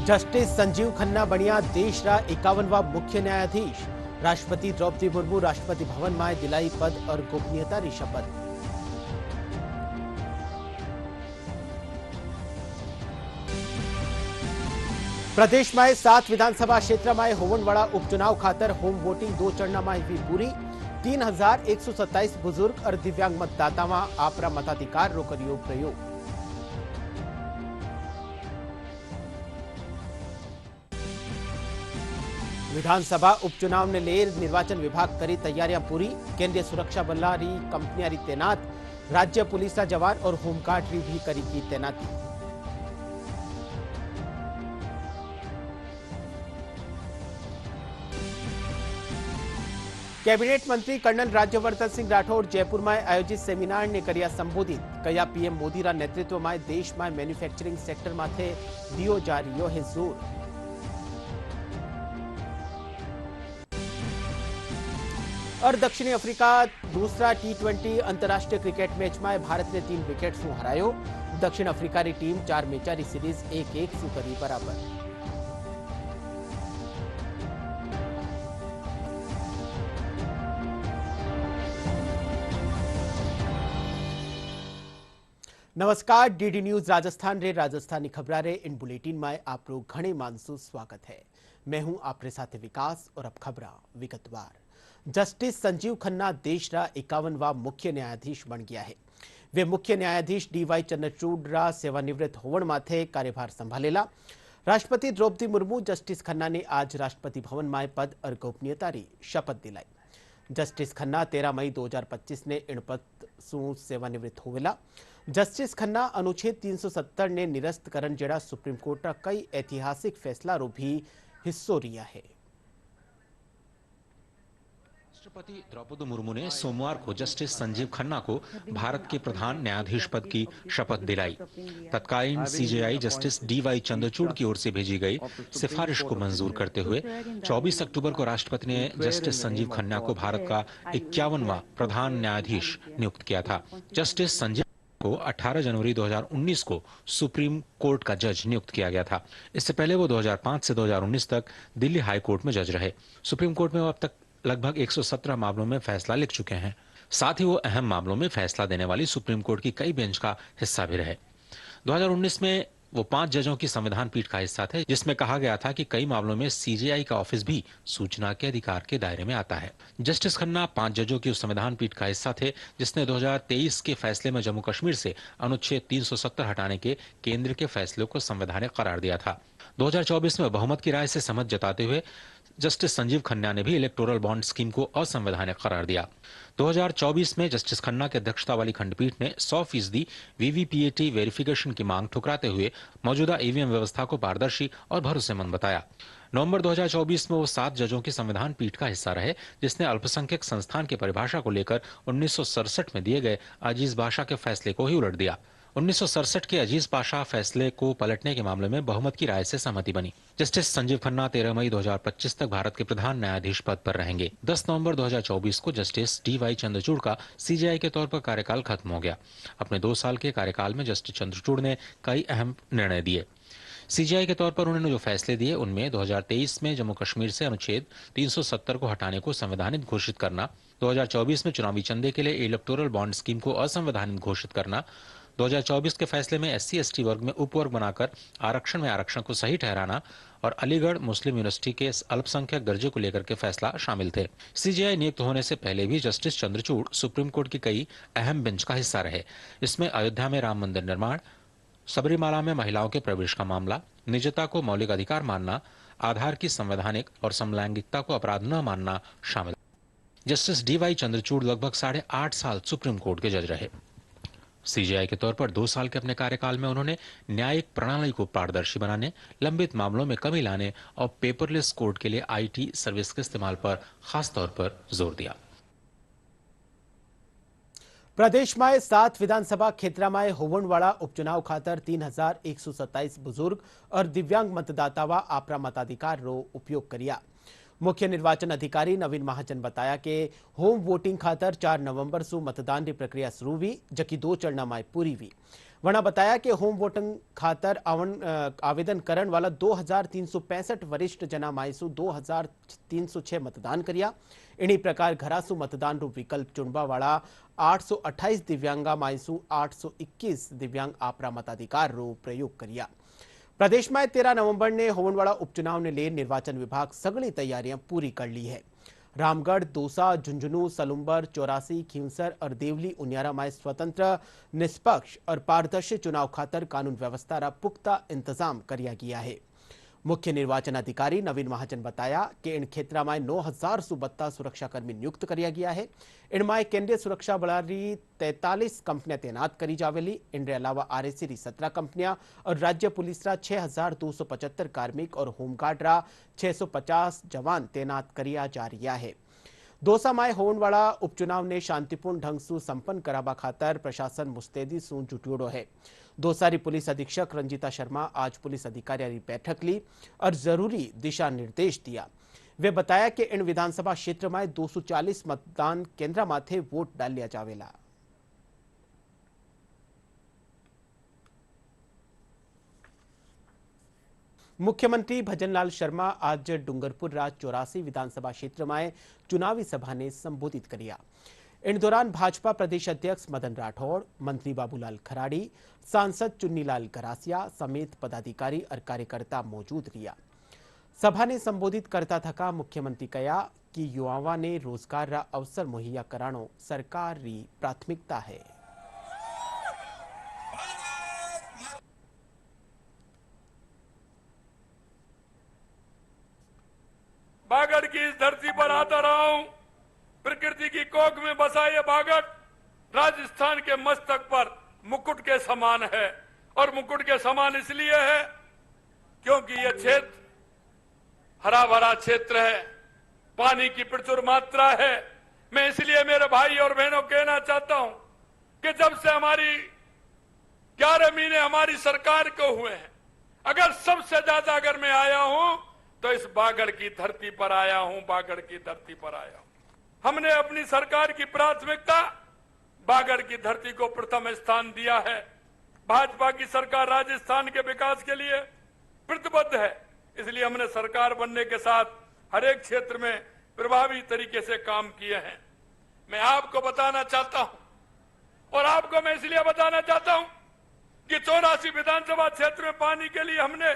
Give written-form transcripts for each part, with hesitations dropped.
Justice Sanjeev Khanna बनिया देशरा 51वां मुख्य न्यायाधीश। राष्ट्रपति द्रौपदी मुर्मू राष्ट्रपति भवन में दिलाई पद और गोपनीयता की शपथ। प्रदेश में 7 विधानसभा क्षेत्र में होवणवाड़ा उपचुनाव खातर होम वोटिंग 2 चरण में हुई पूरी। 3127 बुजुर्ग और दिव्यांग मतदाता में आपरा मताधिकार रो कर्यो प्रयोग। विधानसभा उपचुनाव ने लेर निर्वाचन विभाग करी तैयारियां पूरी। केंद्रीय सुरक्षा बलारी कंपनियां री तैनात। राज्य पुलिस जवान और होमगार्ड री भी करी की तैनाती। कैबिनेट मंत्री कर्नल राज्यवर्धन सिंह राठौड़ जयपुर में आयोजित सेमिनार ने करिया संबोधित। कया पीएम मोदी रा नेतृत्व में देश में मैन्युफैक्चरिंग सेक्टर माथे दियो जा रह्यो है जोर। और दक्षिणी अफ्रीका दूसरा T20 अंतर्राष्ट्रीय क्रिकेट मैच में भारत ने 3 विकेट से हरायो। दक्षिण अफ्रीका की टीम 4 मैच की सीरीज 1-1 से करी बराबर। नमस्कार, डीडी न्यूज राजस्थान रे राजस्थानी खबरा रे इन बुलेटिन में आप लोग घणे मानसू स्वागत है। मैं हूं आपके साथ विकास और अब खबरा विगतवार। जस्टिस संजीव खन्ना देशरा 51वां मुख्य न्यायाधीश बन गया है। वे मुख्य न्यायाधीश DY चंद्रचूड़ रा सेवानिवृत्त होवण माथे कार्यभार संभालेला। राष्ट्रपति द्रौपदी मुर्मू जस्टिस खन्ना ने आज राष्ट्रपति भवन में पद और गोपनीयता री शपथ दिलाई। जस्टिस खन्ना 13 मई 2025 ने इन पद सु सेवानिवृत्त होवेला। जस्टिस खन्ना अनुच्छेद 370 ने निरस्त करण जेड़ा सुप्रीम कोर्ट का कई ऐतिहासिक फैसला रो भी हिस्सों रिया है। राष्ट्रपति द्रौपदी मुर्मू ने सोमवार को जस्टिस संजीव खन्ना को भारत के प्रधान न्यायाधीश पद की शपथ दिलाई। तत्कालीन CJI जस्टिस DY चंद्रचूड़ की ओर से भेजी गई सिफारिश को मंजूर करते हुए 24 अक्टूबर को राष्ट्रपति ने जस्टिस संजीव खन्ना को भारत का 51वां प्रधान न्यायाधीश नियुक्त किया था। जस्टिस संजीव को 18 जनवरी 2019 को सुप्रीम कोर्ट का जज नियुक्त किया गया था। इससे पहले वो 2005 से 2019 तक दिल्ली हाई कोर्ट में जज रहे। सुप्रीम कोर्ट में वो अब तक लगभग 117 मामलों में फैसला लिख चुके हैं। साथ ही वो अहम मामलों में फैसला देने वाली सुप्रीम कोर्ट की कई बेंच का हिस्सा भी रहे। 2019 में वो 5 जजों की संविधान पीठ का हिस्सा थे, जिसमें कहा गया था कि कई मामलों में CJI का ऑफिस भी सूचना के अधिकार के दायरे में आता है। जस्टिस खन्ना 5 जजों की उस संविधान पीठ का हिस्सा थे जिसने 2023 के फैसले में जम्मू कश्मीर से अनुच्छेद 370 हटाने के केंद्र के फैसले को संवैधानिक करार दिया था। 2024 में बहुमत की राय से सहमत जताते हुए जस्टिस संजीव खन्ना ने भी इलेक्टोरल बॉन्ड स्कीम को असंवैधानिक करार दिया। 2024 में जस्टिस खन्ना की अध्यक्षता वाली खंडपीठ ने 100% VVPAT वेरिफिकेशन की मांग ठुकराते हुए मौजूदा EVM व्यवस्था को पारदर्शी और भरोसेमंद बताया। नवंबर 2024 में वो 7 जजों की संविधान पीठ का हिस्सा रहे, जिसने अल्पसंख्यक संस्थान की परिभाषा को लेकर 1967 में दिए गए अजीज बाशा के फैसले को ही उलट दिया। 1967 के अजीज पाशा फैसले को पलटने के मामले में बहुमत की राय से सहमति बनी। जस्टिस संजीव खन्ना 13 मई 2025 तक भारत के प्रधान न्यायाधीश पद पर रहेंगे। 10 नवंबर 2024 को जस्टिस DY चंद्रचूड़ का CJI के तौर पर कार्यकाल खत्म हो गया। अपने 2 साल के कार्यकाल में जस्टिस चंद्रचूड़ ने कई अहम निर्णय दिए। CJI के तौर पर उन्होंने जो फैसले दिए उनमें 2023 में जम्मू कश्मीर से अनुच्छेद 370 को हटाने को संवैधानिक घोषित करना, 2024 में चुनावी चंदे के लिए इलेक्टोरल बॉन्ड स्कीम को असंवैधानिक घोषित करना, 2024 के फैसले में SC/ST वर्ग में उपवर्ग बनाकर आरक्षण में आरक्षण को सही ठहराना और अलीगढ़ मुस्लिम यूनिवर्सिटी के अल्पसंख्यक दर्जे को लेकर के फैसला शामिल थे। CJI नियुक्त होने से पहले भी जस्टिस चंद्रचूड़ सुप्रीम कोर्ट की कई अहम बेंच का हिस्सा रहे। इसमें अयोध्या में राम मंदिर निर्माण, सबरीमाला में महिलाओं के प्रवेश का मामला, निजता को मौलिक अधिकार मानना, आधार की संवैधानिक और समलैंगिकता को अपराध न मानना शामिल। जस्टिस DY चंद्रचूड़ लगभग 8.5 साल सुप्रीम कोर्ट के जज रहे। CJI के तौर पर 2 साल के अपने कार्यकाल में उन्होंने न्यायिक प्रणाली को पारदर्शी बनाने, लंबित मामलों में कमी लाने और पेपरलेस कोर्ट के लिए IT सर्विस के इस्तेमाल पर खास तौर पर जोर दिया। प्रदेश में 7 विधानसभा क्षेत्र में होवणवाड़ा उपचुनाव खातर 3127 बुजुर्ग और दिव्यांग मतदातावा आपरा मताधिकार रो उपयोग करिया। मुख्य निर्वाचन अधिकारी नवीन महाजन बताया कि होम वोटिंग खातर 4 नवंबर से मतदान की प्रक्रिया शुरू हुई, जबकि 2 चरण में पूरी हुई। वना बताया कि होम वोटिंग खातर आवेदन करण वाला 2365 वरिष्ठ जना मायसू 2306 मतदान करिया। इन्हीं प्रकार घरासू मतदान रू विकल्प चुनवा वाला 828 दिव्यांगा मायसू 821 दिव्यांग आपरा मताधिकार रो प्रयोग करिया। प्रदेश में 13 नवंबर ने होने वाला उपचुनाव ने ले निर्वाचन विभाग सगली तैयारियां पूरी कर ली है। रामगढ़, दौसा, झुंझुनू, सलुम्बर, चौरासी, खींवसर और देवली उनियारा में स्वतंत्र, निष्पक्ष और पारदर्शी चुनाव खातर कानून व्यवस्था रा पुख्ता इंतजाम किया गया है। मुख्य निर्वाचन अधिकारी नवीन महाजन बताया कि इन क्षेत्र में 9072 सुरक्षाकर्मी नियुक्त किया गया है। इनमें केंद्रीय सुरक्षा बलारी 43 कंपनियां तैनात करी जावेली। इनके अलावा आरएसी री 17 कंपनियां और राज्य पुलिस रा 6275 कार्मिक और होमगार्ड रा 650 जवान तैनात करिया जा रहा है। दौसा में होने वाला उपचुनाव ने शांतिपूर्ण ढंग से संपन्न करावा खातर प्रशासन मुस्तैदी से जुटियोड़ो है। दौसारी पुलिस अधीक्षक रंजीता शर्मा आज पुलिस अधिकारियों की बैठक ली और जरूरी दिशा निर्देश दिया। वे बताया कि इन विधानसभा क्षेत्र में 240 मतदान केंद्र माथे वोट डाल लिया जावेला। मुख्यमंत्री भजनलाल शर्मा आज डूंगरपुर राज 84 विधानसभा क्षेत्र में चुनावी सभा ने संबोधित किया। इन दौरान भाजपा प्रदेश अध्यक्ष मदन राठौड़, मंत्री बाबूलाल खराड़ी, सांसद चुन्नीलाल गरासिया समेत पदाधिकारी और कार्यकर्ता मौजूद रिया। सभा ने संबोधित करता थका मुख्यमंत्री कहा कि युवाओं ने रोजगार रा अवसर मुहैया करानो सरकार री प्राथमिकता है। बागड़ की इस धरती पर आता रहा हूं। प्रकृति की कोख में बसा ये बागड़ राजस्थान के मस्तक पर मुकुट के समान है। और मुकुट के समान इसलिए है क्योंकि यह क्षेत्र हरा भरा क्षेत्र है, पानी की प्रचुर मात्रा है। मैं इसलिए मेरे भाई और बहनों कहना चाहता हूं कि जब से हमारी 11 महीने हमारी सरकार को हुए हैं, अगर सबसे ज्यादा अगर मैं आया हूं तो इस बागड़ की धरती पर आया हूं, बागड़ की धरती पर आया हूं। हमने अपनी सरकार की प्राथमिकता बागड़ की धरती को प्रथम स्थान दिया है। भाजपा की सरकार राजस्थान के विकास के लिए प्रतिबद्ध है, इसलिए हमने सरकार बनने के साथ हर एक क्षेत्र में प्रभावी तरीके से काम किए हैं। मैं आपको बताना चाहता हूं और आपको मैं इसलिए बताना चाहता हूं कि 84 विधानसभा क्षेत्र में पानी के लिए हमने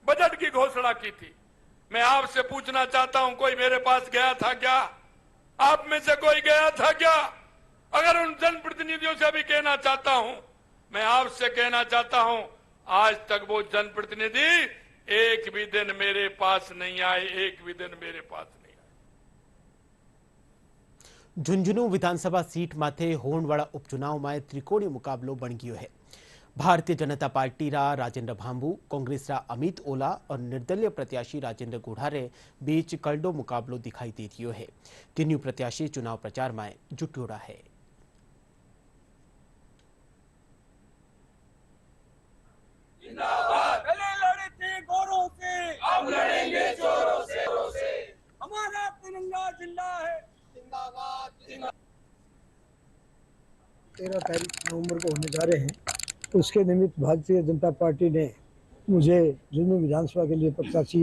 बजट की घोषणा की थी। मैं आपसे पूछना चाहता हूं, कोई मेरे पास गया था क्या? आप में से कोई गया था क्या? अगर उन जनप्रतिनिधियों से भी कहना चाहता हूं, मैं आपसे कहना चाहता हूं, आज तक वो जनप्रतिनिधि एक भी दिन मेरे पास नहीं आए, एक भी दिन मेरे पास नहीं आए। झुंझुनू विधानसभा सीट माथे होने वाला उपचुनाव में त्रिकोणीय मुकाबलो बन गयो है। भारतीय जनता पार्टी रा राजेंद्र भांबू, कांग्रेस रा अमित ओला और निर्दलीय प्रत्याशी राजेंद्र गोढ़ारे बीच कलडो मुकाबलो दिखाई दे रही है। तीनों प्रत्याशी चुनाव प्रचार में जुटोड़ा है। पहले लड़े थे गोरों से, अब लड़ेंगे चोरों से। हमारा तिरंगा जिंदा है, जिंदाबाद जिंदाबाद। 13 तारीख नवंबर को होने जा रहे हैं, उसके निमित्त भारतीय जनता पार्टी ने मुझे झुंझुनू विधानसभा के लिए प्रत्याशी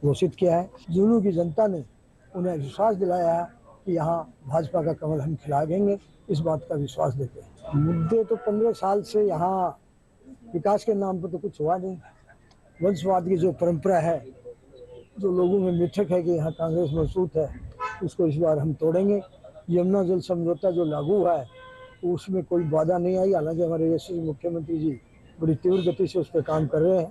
घोषित किया है। झुंझुनू की जनता ने उन्हें विश्वास दिलाया है कि यहाँ भाजपा का कमल हम खिला देंगे, इस बात का विश्वास देते हैं। मुद्दे तो 15 साल से यहाँ विकास के नाम पर तो कुछ हुआ नहीं। वंशवाद की जो परंपरा है, जो लोगों में मिथक है कि यहाँ कांग्रेस मजबूत है, उसको इस बार हम तोड़ेंगे। यमुना जल समझौता जो लागू हुआ है उसमें कोई बाधा नहीं आई। हालांकि हमारे यशस्वी मुख्यमंत्री जी बड़ी तीव्र गति से उस पर काम कर रहे हैं,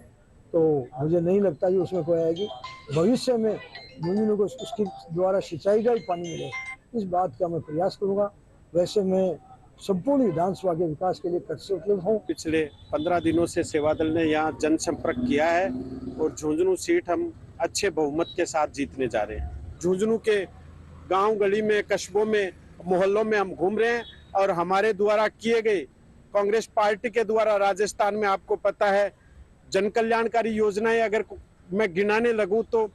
तो मुझे नहीं लगता कि उसमें कोई आएगी। भविष्य में झुंझुनू को उसके द्वारा सिंचाई का ही पानी मिले, इस बात का मैं प्रयास करूँगा। वैसे मैं संपूर्ण विधानसभा के विकास के लिए कृतसंकल्प हूँ। पिछले 15 दिनों से सेवा दल ने यहाँ जनसंपर्क किया है और झुंझुनू सीट हम अच्छे बहुमत के साथ जीतने जा रहे हैं। झुंझुनू के गांव गली में, कस्बों में, मोहल्लों में हम घूम रहे हैं और हमारे द्वारा किए गए, कांग्रेस पार्टी के द्वारा राजस्थान में आपको पता है जन कल्याणकारी योजनाएं अगर मैं गिनाने लगूं तो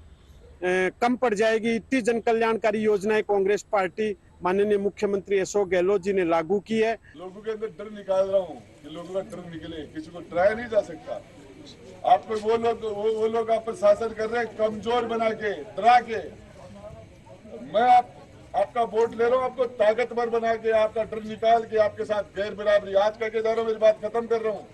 कम पड़ जाएगी। इतनी जन कल्याणकारी योजनाएं कांग्रेस पार्टी माननीय मुख्यमंत्री अशोक गहलोत जी ने लागू की है। लोगों के अंदर डर निकाल रहा हूँ कि लोगों का डर निकले, किसी को डराया नहीं जा सकता। आप पे वो लोग आप पर शासन कर रहे हैं कमजोर बना के, डरा के। मैं आपका वोट ले रहा हूँ, आपको ताकतवर बना के, आपका डर निकाल के, आपके साथ गैर बराबरी आज करके जा रहा हूँ। मेरी बात खत्म कर रहा हूँ।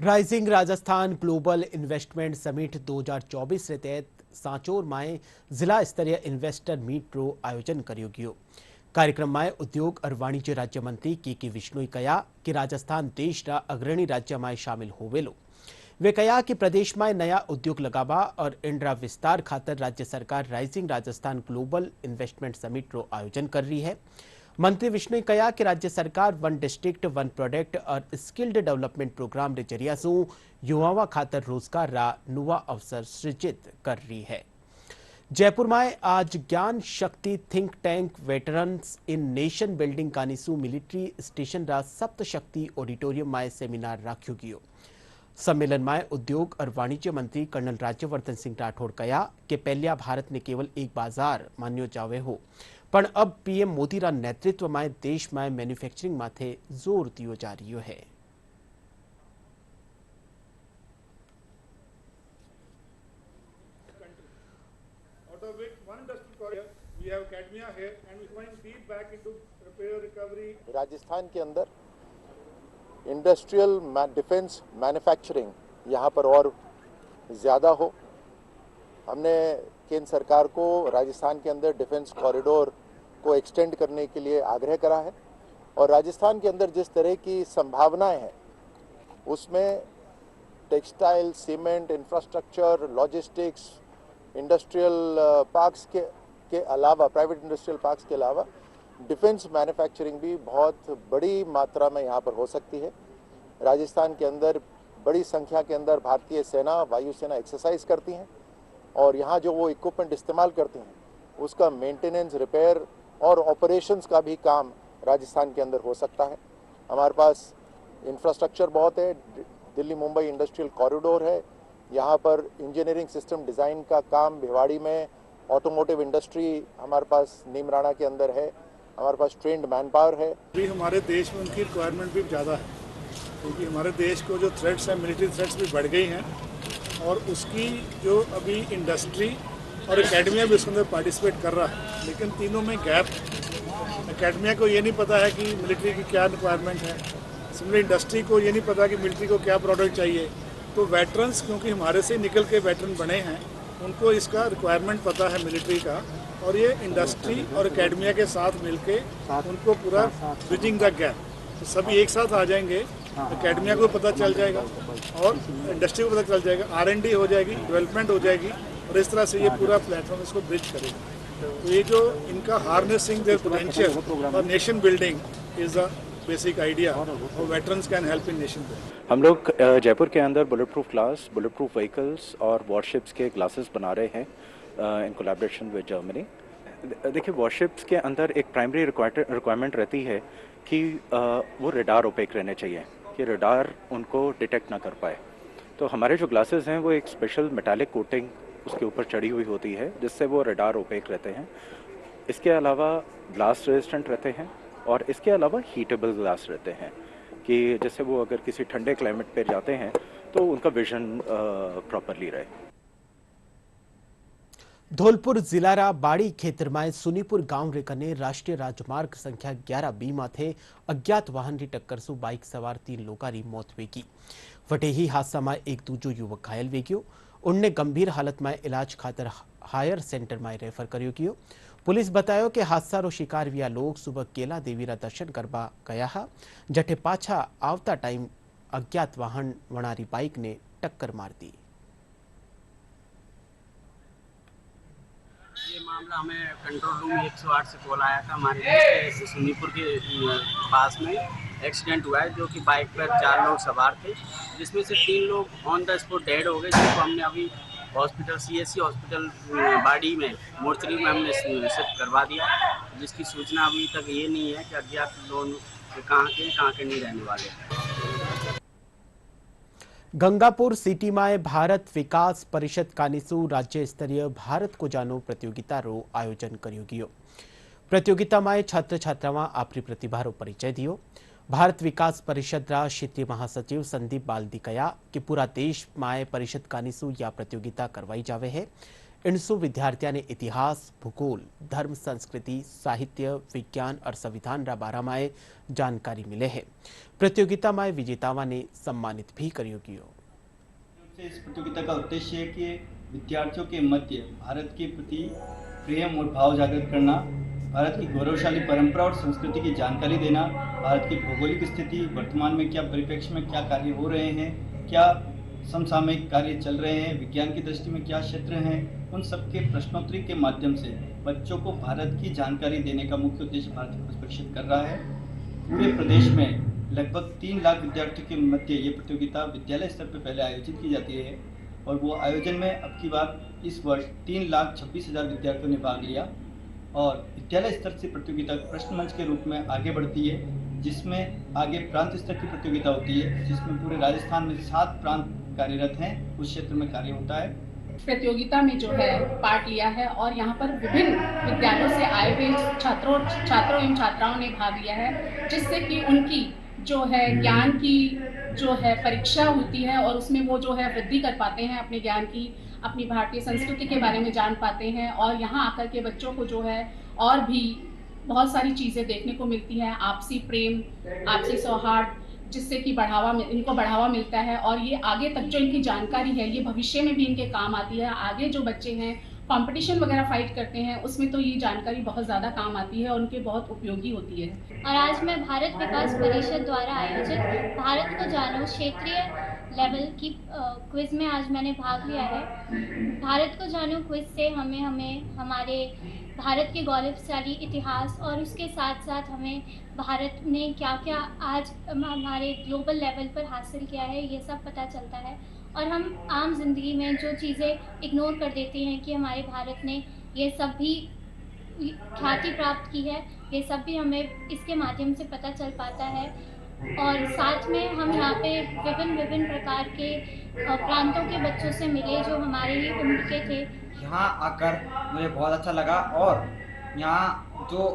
Rising Rajasthan global investment summit 2024 रे तहत सांचोर में जिला स्तरीय इन्वेस्टर मीट रो आयोजन कर्यो गयो। कार्यक्रम में उद्योग और वाणिज्य राज्य मंत्री के विष्णुए कहा कि राजस्थान देश रा अग्रणी राज्य में शामिल होवेलो। वे कहा कि प्रदेश में नया उद्योग लगावा और इंड्रा विस्तार खातर राज्य सरकार rising Rajasthan global investment summit रो आयोजन कर रही है। मंत्री विष्णुए कहा कि राज्य सरकार वन डिस्ट्रिक्ट वन प्रोडक्ट और स्किल्ड डेवलपमेंट प्रोग्राम के जरिया से युवाओं खातर रोजगार रा नुवा अवसर सृजित कर रही है। जयपुर में आज Gyan Shakti think tank veterans in nation building कानीसू मिलिट्री स्टेशन रा सप्त शक्ति ऑडिटोरियम में सेमिनार राख्यो गयो। सम्मेलन में उद्योग और वाणिज्य मंत्री कर्नल राज्यवर्धन सिंह राठौड़ कहा कि पहलिया भारत ने केवल एक बाजार मान्यो जावे हो, पण अब पीएम मोदी रा नेतृत्व में देश में मैन्युफैक्चरिंग माथे जोर दियो जा रही है। राजस्थान के अंदर इंडस्ट्रियल डिफेंस मैन्युफैक्चरिंग यहाँ पर और ज़्यादा हो। हमने केंद्र सरकार को राजस्थान के अंदर डिफेंस कॉरिडोर को एक्सटेंड करने के लिए आग्रह करा है और राजस्थान के अंदर जिस तरह की संभावनाएं हैं उसमें textile, cement, infrastructure, logistics, industrial parks के अलावा, प्राइवेट इंडस्ट्रियल पार्क्स के अलावा डिफेंस मैन्युफैक्चरिंग भी बहुत बड़ी मात्रा में यहाँ पर हो सकती है। राजस्थान के अंदर बड़ी संख्या के अंदर भारतीय सेना, वायुसेना एक्सरसाइज करती हैं और यहाँ जो वो इक्विपमेंट इस्तेमाल करते हैं उसका मेंटेनेंस, रिपेयर और ऑपरेशंस का भी काम राजस्थान के अंदर हो सकता है। हमारे पास इंफ्रास्ट्रक्चर बहुत है, दिल्ली मुंबई इंडस्ट्रियल कॉरिडोर है, यहाँ पर इंजीनियरिंग सिस्टम डिज़ाइन का काम भिवाड़ी में, ऑटोमोटिव इंडस्ट्री हमारे पास नीमराणा के अंदर है, हमारे पास ट्रेंड मैन पावर है। अभी हमारे देश में उनकी रिक्वायरमेंट भी ज़्यादा है क्योंकि हमारे देश को जो थ्रेट्स हैं, मिलिट्री थ्रेट्स भी बढ़ गई हैं और उसकी जो अभी इंडस्ट्री और एकेडमिया भी उसके अंदर पार्टिसिपेट कर रहा है, लेकिन तीनों में गैप। एकेडमिया को ये नहीं पता है कि मिलिट्री की क्या रिक्वायरमेंट है, सिमिलर इंडस्ट्री को ये नहीं पता कि मिलिट्री को क्या प्रोडक्ट चाहिए। तो वेटरन्स, क्योंकि हमारे से निकल के वेटरन बने हैं, उनको इसका रिक्वायरमेंट पता है मिलिट्री का और ये इंडस्ट्री और एकेडमिया के साथ मिलके उनको पूरा ब्रिजिंग द गैप, तो सभी एक साथ आ जाएंगे। एकेडमिया को पता चल जाएगा और इंडस्ट्री को पता चल जाएगा, R&D हो जाएगी, डेवलपमेंट हो जाएगी और इस तरह से ये पूरा प्लेटफॉर्म इसको ब्रिज करेगा। तो ये जो इनका हार्नेसिंग देयर पोटेंशियल और nation building is a basic idea और veterans can help in nation building. हम लोग जयपुर के अंदर bullet proof glass, bullet proof vehicles और वॉरशिप्स के ग्लासेस बना रहे हैं इन कोलैबोरेशन विद जर्मनी। देखिए, वॉरशिप्स के अंदर एक प्राइमरी रिक्वायरमेंट रहती है कि वो रडार ओपेक रहने चाहिए, कि रडार उनको डिटेक्ट ना कर पाए। तो हमारे जो ग्लासेस हैं वो एक स्पेशल मेटालिक कोटिंग उसके ऊपर चढ़ी हुई होती है जिससे वो रडार ओपेक रहते हैं। इसके अलावा ब्लास्ट रेजिस्टेंट रहते हैं और इसके अलावा हीटेबल ग्लास रहते हैं कि जैसे वो अगर किसी ठंडे क्लाइमेट पे जाते हैं तो उनका विजन प्रॉपरली रहे। धौलपुर जिलारा बाड़ी क्षेत्र में सुनीपुर गांव रे कने राष्ट्रीय राजमार्ग संख्या 11B माथे अज्ञात वाहन री टक्कर से बाइक सवार 3 लोगों की मौत वेगी। वटे ही हादसा में एक दूजो युवक घायल वेग्यो। उनने गंभीर हालत में इलाज खातर हायर सेंटर में रेफर करियो गयो। पुलिस बतायो कि हादसा रो शिकार विया लोग सुबह केला देवी रा दर्शन करवा गया हा, जठे पाछा आवता टाइम अज्ञात वाहन वणारी बाइक ने टक्कर मार दी। ये मामला हमें कंट्रोल रूम 108 से कॉल आया था। हमारे सुनीपुर के पास में एक्सीडेंट हुआ है जो कि बाइक पर 4 लोग सवार थे, जिसमें से 3 लोग ऑन द स्पॉट डेड हो गए, जिसको हमने अभी हॉस्पिटल CSC हॉस्पिटल बाड़ी में मोर्चरी में हमने शिफ्ट करवा दिया, जिसकी सूचना अभी तक ये नहीं है कि अज्ञात लोग कहाँ के नहीं रहने वाले। गंगापुर सिटी में भारत विकास परिषद कानीसु राज्य स्तरीय भारत को जानो प्रतियोगिता रो आयोजन कर्यो गयो। प्रतियोगिता में छात्र छात्राओं आपरी प्रतिभा रो परिचय दियो। भारत विकास परिषद रा क्षेत्रीय महासचिव संदीप बाल्दी कया कि पूरा देश में परिषद कानीसु या प्रतियोगिता करवाई जावे है। इनसु विद्यार्थियों ने इतिहास, भूगोल, धर्म, संस्कृति, साहित्य, विज्ञान और संविधान रा बारा में जानकारी मिले है। प्रतियोगिता में विजेताओं ने सम्मानित भी करियो गयो। इस प्रतियोगिता का उद्देश्य है कि विद्यार्थियों के मध्य भारत के प्रति प्रेम और भाव जागृत करना, भारत की गौरवशाली परंपरा और संस्कृति की जानकारी देना, भारत की भौगोलिक स्थिति, वर्तमान में क्या परिप्रेक्ष्य में क्या कार्य हो रहे हैं, क्या समसामयिक कार्य चल रहे हैं, विज्ञान की दृष्टि में क्या क्षेत्र हैं, उन सब के प्रश्नोत्तरी के माध्यम से बच्चों को भारत की जानकारी देने का मुख्य उद्देश्य भारत विकास परिषद कर रहा है। पूरे प्रदेश में लगभग 3 लाख विद्यार्थियों के मध्य ये प्रतियोगिता विद्यालय स्तर पर पहले आयोजित की जाती है और वो आयोजन में अब की बार इस वर्ष 3,26,000 विद्यार्थियों ने भाग लिया और विद्यालय स्तर से प्रतियोगिता प्रश्न मंच के रूप में आगे बढ़ती है, जिसमें आगे प्रांत स्तर की प्रतियोगिता होती है, जिसमें पूरे राजस्थान में 7 प्रांत कार्यरत हैं, उस क्षेत्र में कार्य होता है। प्रतियोगिता में जो है पार्ट लिया है और यहाँ पर विभिन्न विद्यालयों से आए हुए छात्रों एवं छात्राओं ने भाग लिया है, जिससे कि उनकी जो है ज्ञान की जो है परीक्षा होती है और उसमें वो जो है वृद्धि कर पाते हैं, अपने ज्ञान की, अपनी भारतीय संस्कृति के बारे में जान पाते हैं और यहाँ आकर के बच्चों को जो है और भी बहुत सारी चीज़ें देखने को मिलती हैं, आपसी प्रेम, आपसी सौहार्द, जिससे कि इनको बढ़ावा मिलता है और ये आगे तक जो इनकी जानकारी है ये भविष्य में भी इनके काम आती है। आगे जो बच्चे हैं कंपटीशन वगैरह फाइट करते हैं उसमें तो ये जानकारी बहुत ज़्यादा काम आती है और उनके बहुत उपयोगी होती है। और आज मैं भारत विकास परिषद द्वारा आयोजित भारत को जानो क्षेत्रीय लेवल की क्विज़ में आज मैंने भाग लिया है। भारत को जानो क्विज़ से हमें हमारे भारत के गौरवशाली इतिहास और उसके साथ साथ हमें भारत ने क्या क्या आज हमारे ग्लोबल लेवल पर हासिल किया है ये सब पता चलता है और हम आम जिंदगी में जो चीज़ें इग्नोर कर देते हैं कि हमारे भारत ने ये सब भी ख्याति प्राप्त की है, ये सब भी हमें इसके माध्यम से पता चल पाता है। और साथ में हम यहाँ पे विभिन्न प्रकार के प्रांतों के बच्चों से मिले जो हमारे ही उम्र के थे। यहाँ आकर मुझे बहुत अच्छा लगा और यहाँ जो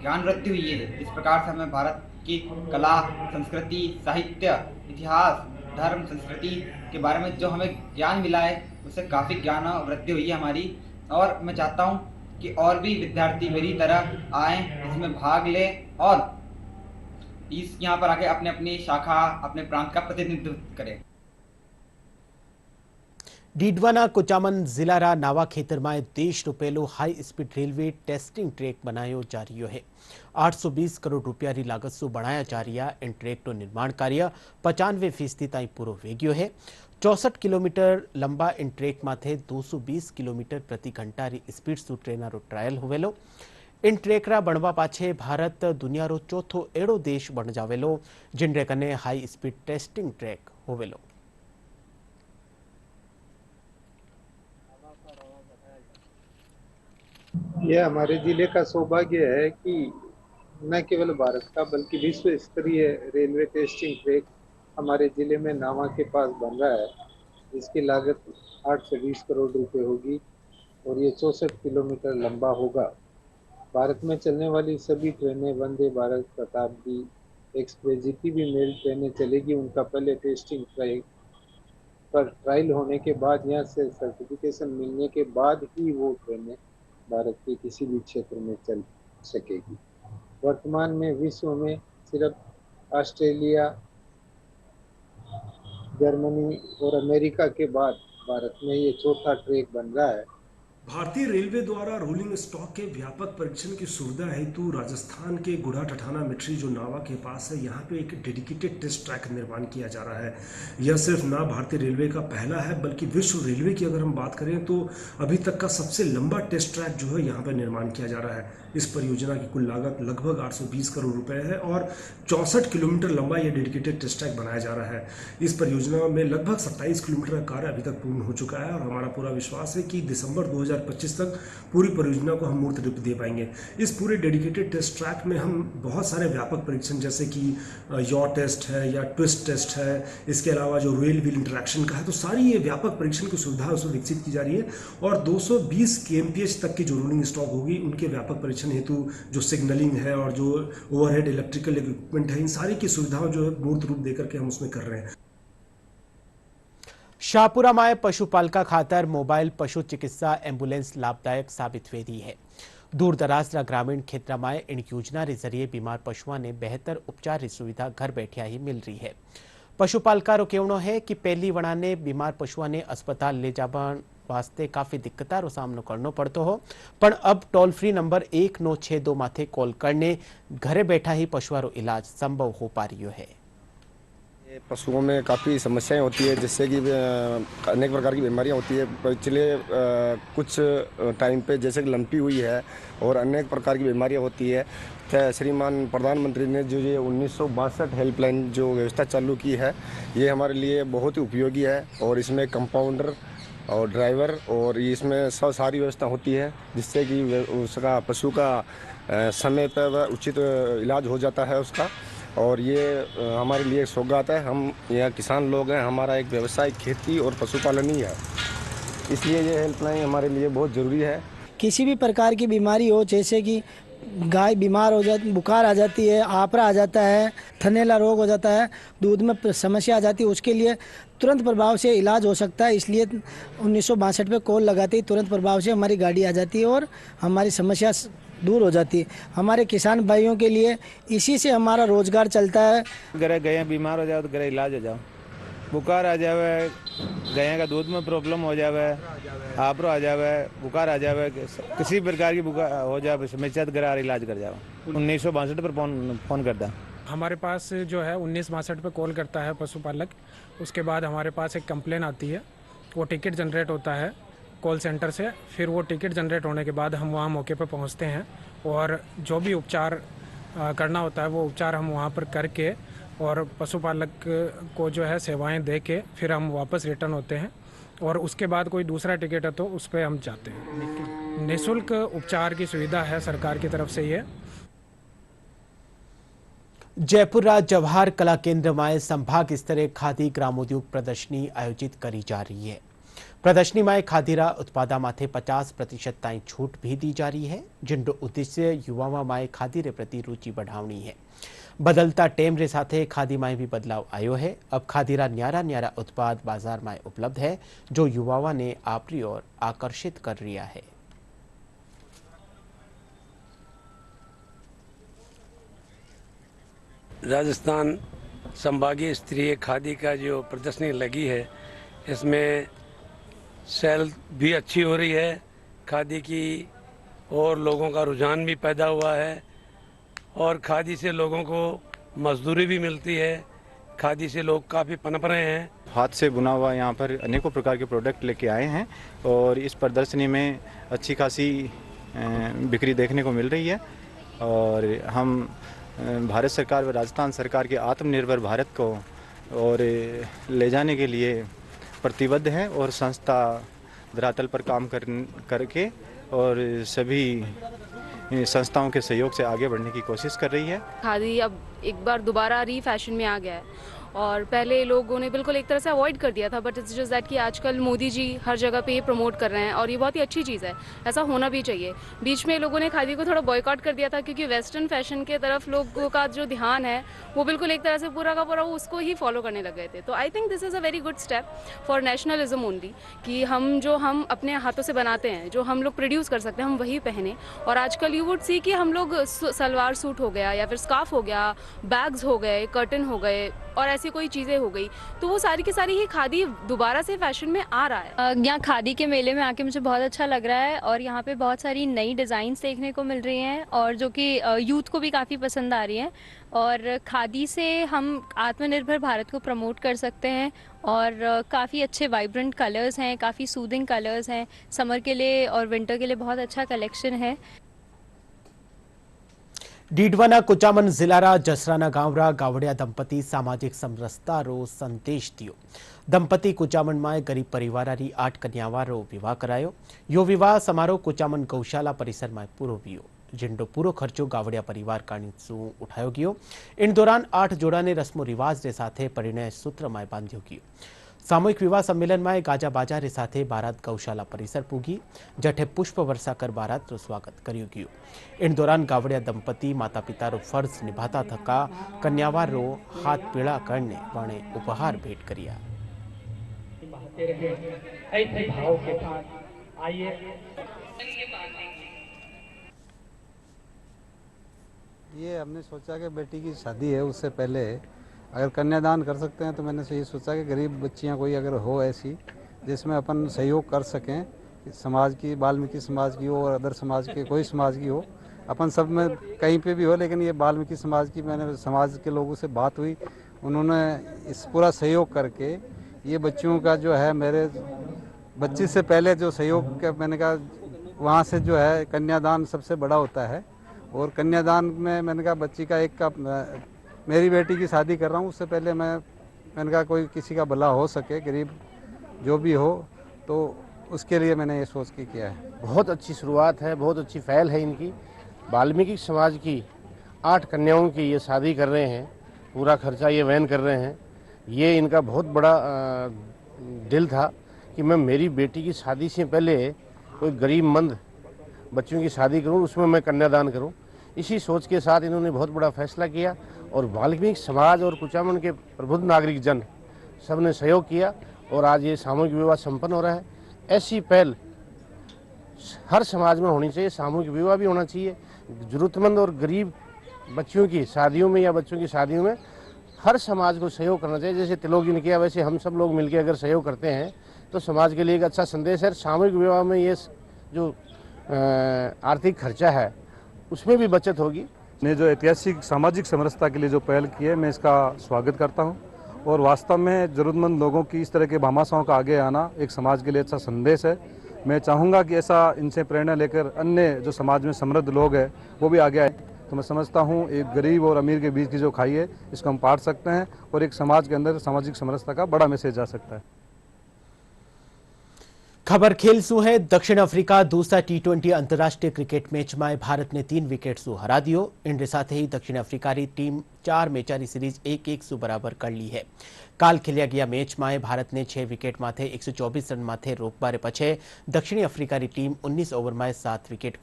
ज्ञान वृद्धि हुई है, इस प्रकार से हमें भारत की कला, संस्कृति, साहित्य, इतिहास, धर्म, संस्कृति के बारे में जो हमें ज्ञान मिला है उससे काफ़ी ज्ञान वृद्धि हुई है हमारी। और मैं चाहता हूँ कि और भी विद्यार्थी मेरी तरह आएँ, इसमें भाग लें और यहाँ पर आके अपने अपनी शाखा, अपने प्रांत का प्रतिनिधित्व करें। डीडवाना कुचामन जिला रा नावा खेतर में देश रो पहलो high speed railway testing track बनायो जा रही है। 820 करोड़ रुपया री लागत से बनाया जा रहा इन ट्रेक रो निर्माण कार्य 95% ताई पूरो वेग्यो है। 64 किलोमीटर लंबा इन ट्रेक माथे 220 किलोमीटर प्रति घंटा री स्पीड सु ट्रेन रो ट्रायल होवेलो। इन ट्रेक रा बनवा पाछे भारत दुनिया रो चौथो एड़ो देश बन जावेलो जिनरे कने हाई स्पीड टेस्टिंग ट्रेक होवेलो। यह हमारे जिले का सौभाग्य है कि न केवल भारत का बल्कि विश्व स्तरीय रेलवे टेस्टिंग ट्रैक हमारे जिले में नावा के पास बन रहा है। इसकी लागत 820 करोड़ रुपए होगी और ये 64 किलोमीटर लंबा होगा। भारत में चलने वाली सभी ट्रेनें वंदे भारत, शताब्दी एक्सप्रेस, जितनी भी मेल ट्रेनें चलेगी उनका पहले टेस्टिंग ट्रैक पर ट्रायल होने के बाद, यहाँ से सर्टिफिकेशन मिलने के बाद ही वो ट्रेनें भारत के किसी भी क्षेत्र में चल सकेगी। वर्तमान में विश्व में सिर्फ ऑस्ट्रेलिया, जर्मनी और अमेरिका के बाद भारत में ये चौथा ट्रैक बन रहा है। भारतीय रेलवे द्वारा रोलिंग स्टॉक के व्यापक परीक्षण की सुविधा हेतु राजस्थान के गुड़ा टठाना मिट्री जो नावा के पास है, यहाँ पे एक डेडिकेटेड टेस्ट ट्रैक का निर्माण किया जा रहा है। यह सिर्फ ना भारतीय रेलवे का पहला है बल्कि विश्व रेलवे की अगर हम बात करें तो अभी तक का सबसे लंबा टेस्ट ट्रैक जो है यहाँ पर निर्माण किया जा रहा है। इस परियोजना की कुल लागत लगभग 820 करोड़ रुपए है और 64 किलोमीटर लंबा यह डेडिकेटेड टेस्ट ट्रैक बनाया जा रहा है। इस परियोजना में लगभग 27 किलोमीटर का कार्य अभी तक पूर्ण हो चुका है और हमारा पूरा विश्वास है कि दिसंबर 2020 2025 तक पूरी परियोजना को हम मूर्त रूप दे पाएंगे। इस पूरे डेडिकेटेड टेस्ट ट्रैक में हम बहुत सारे व्यापक परीक्षण जैसे कि यॉ टेस्ट है या ट्विस्ट टेस्ट है, इसके अलावा जो रेल व्हील इंटरेक्शन का है, तो सारी ये व्यापक परीक्षण की सुविधा उसमें विकसित की जा रही है। और 220 kmph तक की जो रोलिंग स्टॉक होगी उनके व्यापक परीक्षण हेतु जो सिग्नलिंग है और जो ओवरहेड इलेक्ट्रिकल इक्विपमेंट है, इन सारी की सुविधाओं जो है मूर्त रूप देकर के हम उसमें कर रहे हैं। શાહપુરામાં પશુપાલકા ખાતર મોબાઈલ પશુ ચિકિત્સા એમ્બ્યુલન્સ લાભદાયક સાબિત થઈ રહી है। दूर दराजના ग्रामीण क्षेत्रों में इन योजना के जरिए बीमार पशुओं ने बेहतर उपचार की सुविधा घर बैठिया ही मिल रही है। पशुपालका रो कहना है कि पहली वणा ने बीमार पशुओं ने अस्पताल ले जावा वास्ते काफ़ी दिक्कतों रो सामनो करनो पड़तो हो, पण अब टोल फ्री नंबर 1962 माथे कॉल करने घरे बैठा ही पशुओं रो इलाज संभव हो पा रही है। पशुओं में काफ़ी समस्याएं होती है, जिससे कि अनेक प्रकार की बीमारियां होती है। पिछले कुछ टाइम पे जैसे कि लंपी हुई है और अनेक प्रकार की बीमारियां होती है। श्रीमान प्रधानमंत्री ने जो ये 1962 हेल्पलाइन जो व्यवस्था चालू की है, ये हमारे लिए बहुत ही उपयोगी है। और इसमें कंपाउंडर और ड्राइवर और इसमें सब सारी व्यवस्था होती है, जिससे कि उसका पशु का समय पर उचित इलाज हो जाता है उसका। और ये हमारे लिए सौगात है। हम यहाँ किसान लोग हैं, हमारा एक व्यवसाय खेती और पशुपालन ही है, इसलिए ये हेल्पलाइन हमारे लिए बहुत ज़रूरी है। किसी भी प्रकार की बीमारी हो, जैसे कि गाय बीमार हो जाती, बुखार आ जाती है, आपरा आ जाता है, थनेला रोग हो जाता है, दूध में समस्या आ जाती है, उसके लिए तुरंत प्रभाव से इलाज हो सकता है। इसलिए 1962 पे कॉल लगाते ही तुरंत प्रभाव से हमारी गाड़ी आ जाती है और हमारी समस्या दूर हो जाती है। हमारे किसान भाइयों के लिए इसी से हमारा रोजगार चलता है। घरे गए बीमार हो जाओ तो घरे इलाज हो जाओ, बुखार आ जावे, गाय का दूध में प्रॉब्लम हो जावे, आपरो आ जावे, बुखार आ जावे, किसी प्रकार की बुखार हो जावे, समस्या तो घर इलाज कर जाओ। 1962 पर फोन करता। हमारे पास जो है 1962 पे कॉल करता है पशुपालक, उसके बाद हमारे पास एक कंप्लेन आती है, वो टिकट जनरेट होता है कॉल सेंटर से। फिर वो टिकट जनरेट होने के बाद हम वहाँ मौके पर पहुँचते हैं और जो भी उपचार करना होता है वो उपचार हम वहाँ पर करके और पशुपालक को जो है सेवाएं दे के फिर हम वापस रिटर्न होते हैं। और उसके बाद कोई दूसरा टिकट है तो उस पर हम जाते हैं। निःशुल्क उपचार की सुविधा है सरकार की तरफ से। ये जयपुर जवाहर कला केंद्र में संभाग स्तरे खादी ग्रामोद्योग प्रदर्शनी आयोजित करी जा रही है। प्रदर्शनी में खादीरा उत्पादा माथे 50% ताई छूट भी दी जा रही है, जिनको उद्देश्य युवाओं में खादी रे प्रति रुचि बढ़ावनी है। बदलता टेम रे साथे खादी में भी बदलाव आयो है। अब खादीरा न्यारा न्यारा उत्पाद बाजार में उपलब्ध है, जो युवाओं ने आपरी ओर आकर्षित कर रिया है। राजस्थान संभागीय स्तरीय खादी का जो प्रदर्शनी लगी है, इसमें सेल भी अच्छी हो रही है खादी की और लोगों का रुझान भी पैदा हुआ है और खादी से लोगों को मजदूरी भी मिलती है। खादी से लोग काफ़ी पनप रहे हैं। हाथ से बुना हुआ यहाँ पर अनेकों प्रकार के प्रोडक्ट लेके आए हैं और इस प्रदर्शनी में अच्छी खासी बिक्री देखने को मिल रही है। और हम भारत सरकार व राजस्थान सरकार के आत्मनिर्भर भारत को और ले जाने के लिए प्रतिबद्ध है और संस्था धरातल पर काम करके और सभी संस्थाओं के सहयोग से आगे बढ़ने की कोशिश कर रही है। खादी अब एक बार दोबारा रीफैशन में आ गया है और पहले लोगों ने बिल्कुल एक तरह से अवॉइड कर दिया था, बट इट्स जस्ट दैट कि आजकल मोदी जी हर जगह पे ये प्रमोट कर रहे हैं और ये बहुत ही अच्छी चीज़ है, ऐसा होना भी चाहिए। बीच में लोगों ने खादी को थोड़ा बॉयकॉट कर दिया था क्योंकि वेस्टर्न फैशन के तरफ लोगों का जो ध्यान है वो बिल्कुल एक तरह से पूरा का पूरा उसको ही फॉलो करने लग गए थे। तो I think this is a very good step for nationalism only कि हम अपने हाथों से बनाते हैं, जो हम लोग प्रोड्यूस कर सकते हैं, हम वही पहने। और आजकल यू वुड सी कि हम लोग सलवार सूट हो गया या फिर स्कार्फ हो गया, बैग्स हो गए, कर्टन हो गए और ऐसी कोई चीज़ें हो गई, तो वो सारी की सारी ही खादी दोबारा से फैशन में आ रहा है। यहाँ खादी के मेले में आके मुझे बहुत अच्छा लग रहा है और यहाँ पे बहुत सारी नई डिज़ाइंस देखने को मिल रही हैं और जो कि यूथ को भी काफ़ी पसंद आ रही हैं। और खादी से हम आत्मनिर्भर भारत को प्रमोट कर सकते हैं और काफ़ी अच्छे वाइब्रेंट कलर्स हैं, काफ़ी सूदिंग कलर्स हैं। समर के लिए और विंटर के लिए बहुत अच्छा कलेक्शन है। डीडवाना कुचामन जिल्लारा जसराना गावरा गावड़िया दंपती सामाजिक समरसतारो संदेश दियो। दंपती कुचामन में गरीब परिवारारी 8 कन्यावारो विवाह करायो। यो विवाह समारोह कुचामन गौशाला परिसर में पूरो वियो, जिंडो पूरो खर्चो गावड़िया परिवार काणीसु उठायो गयो। इन दौरान 8 जोड़ा ने रस्मो रिवाज रे साथे परिणय सूत्र में बांध्यो गयो। सामूहिक विवाह सम्मेलन में गाजा बाजा रे साथे बारात गौशाला परिसर पूगी, जठे पुष्प वर्षा कर बारात रो स्वागत कर्यो गयो। इन दौरान गावड़िया दंपती माता पिता रो फर्ज निभाता थका कन्यावार रो हाथ पीड़ा करने वाणे उपहार भेंट करिया। ये हमने सोचा कि बेटी की शादी है, उससे पहले अगर कन्यादान कर सकते हैं तो मैंने ये सोचा कि गरीब बच्चियां कोई अगर हो ऐसी जिसमें अपन सहयोग कर सकें, समाज की, वाल्मीकि समाज की हो और अदर समाज के कोई समाज की हो, अपन सब में कहीं पे भी हो, लेकिन ये वाल्मीकि समाज की मैंने समाज के लोगों से बात हुई, उन्होंने इस पूरा सहयोग करके ये बच्चियों का जो है मेरे बच्ची से पहले जो सहयोग का मैंने कहा वहाँ से जो है कन्यादान सबसे बड़ा होता है। और कन्यादान में मैंने कहा बच्ची का एक का मेरी बेटी की शादी कर रहा हूँ, उससे पहले मैंने कहा कोई किसी का भला हो सके, गरीब जो भी हो, तो उसके लिए मैंने ये सोच के किया है। बहुत अच्छी शुरुआत है, बहुत अच्छी पहल है इनकी। वाल्मीकि समाज की 8 कन्याओं की ये शादी कर रहे हैं, पूरा खर्चा ये वहन कर रहे हैं। ये इनका बहुत बड़ा दिल था कि मैं मेरी बेटी की शादी से पहले कोई गरीब मंद बच्चों की शादी करूं, उसमें मैं कन्यादान करूं। इसी सोच के साथ इन्होंने बहुत बड़ा फैसला किया और वाल्मीकि समाज और कुचामन के प्रबुद्ध नागरिक जन सब ने सहयोग किया और आज ये सामूहिक विवाह संपन्न हो रहा है। ऐसी पहल हर समाज में होनी चाहिए, सामूहिक विवाह भी होना चाहिए। जरूरतमंद और गरीब बच्चियों की शादियों में या बच्चों की शादियों में हर समाज को सहयोग करना चाहिए। जैसे तिलोकी ने किया, वैसे हम सब लोग मिलकर अगर सहयोग करते हैं तो समाज के लिए एक अच्छा संदेश है। सामूहिक विवाह में ये जो आर्थिक खर्चा है उसमें भी बचत होगी। ने जो ऐतिहासिक सामाजिक समरसता के लिए जो पहल की है, मैं इसका स्वागत करता हूं और वास्तव में ज़रूरतमंद लोगों की इस तरह के भामाशाहों का आगे आना एक समाज के लिए अच्छा संदेश है। मैं चाहूँगा कि ऐसा इनसे प्रेरणा लेकर अन्य जो समाज में समृद्ध लोग हैं वो भी आगे आए। तो मैं समझता हूँ एक गरीब और अमीर के बीच की जो खाई है इसको हम पाट सकते हैं और एक समाज के अंदर सामाजिक समरसता का बड़ा मैसेज जा सकता है। खबर खेल सु है। दक्षिण अफ्रीका दूसरा T20 अंतर्राष्ट्रीय क्रिकेट मैच में भारत ने 3 विकेट सु हरा दियो। इन साथ ही दक्षिण अफ्रीकारी टीम 4 मैचारी सीरीज 1-1 सु बराबर कर ली है। काल खेलिया गया मैच में भारत ने 6 विकेट माथे 124 रन माथे रोकबारे पछे दक्षिणी अफ्रीकारी टीम 19 ओवर में 7 विकेट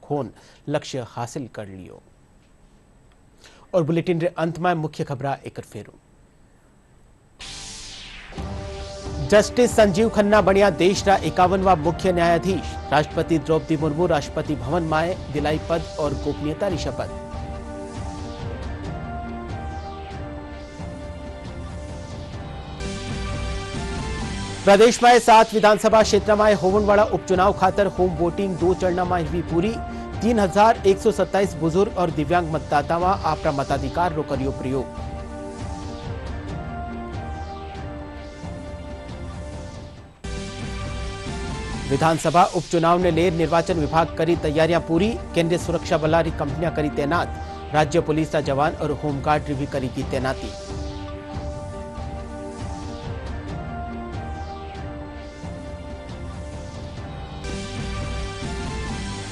खोन लक्ष्य हासिल कर लियो। और बुलेटिन रे अंत में मुख्य खबरा एक फेरू। जस्टिस संजीव खन्ना बनिया देशना 51वां मुख्य न्यायाधीश। राष्ट्रपति द्रौपदी मुर्मू राष्ट्रपति भवन में दिलाई पद और गोपनीयता की शपथ। प्रदेश में 7 विधानसभा क्षेत्र में होने वाला उपचुनाव खातर होम वोटिंग 2 चरण में हुई पूरी। 3127 बुजुर्ग और दिव्यांग मतदाता अपना मताधिकार रो करियो प्रयोग। विधानसभा उपचुनाव ने लेर निर्वाचन विभाग करी तैयारियां पूरी। केंद्रीय सुरक्षा बलारी कंपनियां करी तैनात। राज्य पुलिस का जवान और होमगार्ड भी करी की तैनाती।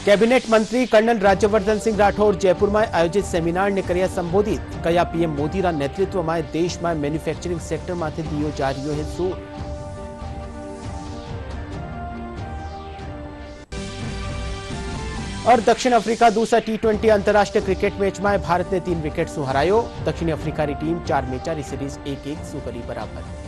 कैबिनेट मंत्री कर्नल राज्यवर्धन सिंह राठौर जयपुर में आयोजित सेमिनार ने करिया संबोधित। कया पीएम मोदी रा नेतृत्व में देश में मैन्युफैक्चरिंग सेक्टर में दियो जा रही है जोर। और दक्षिण अफ्रीका दूसरा T20 अंतर्राष्ट्रीय क्रिकेट मैच में भारत ने 3 विकेट सु हरायो। दक्षिणी अफ्रीकारी टीम 4 मैचारी सीरीज 1-1 सु करी बराबर।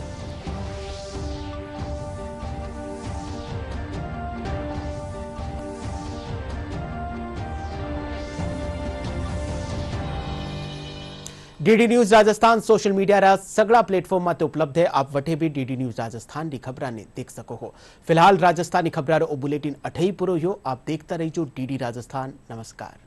DD news Rajasthan social media रा सगड़ा प्लेटफॉर्म माते उपलब्ध है। आप वठे भी DD न्यूज राजस्थान की खबरा ने देख सको हो। फिलहाल राजस्थानी खबरा रो बुलेटिन अठई पूरो हो। आप देखता रहिजो DD राजस्थान। नमस्कार।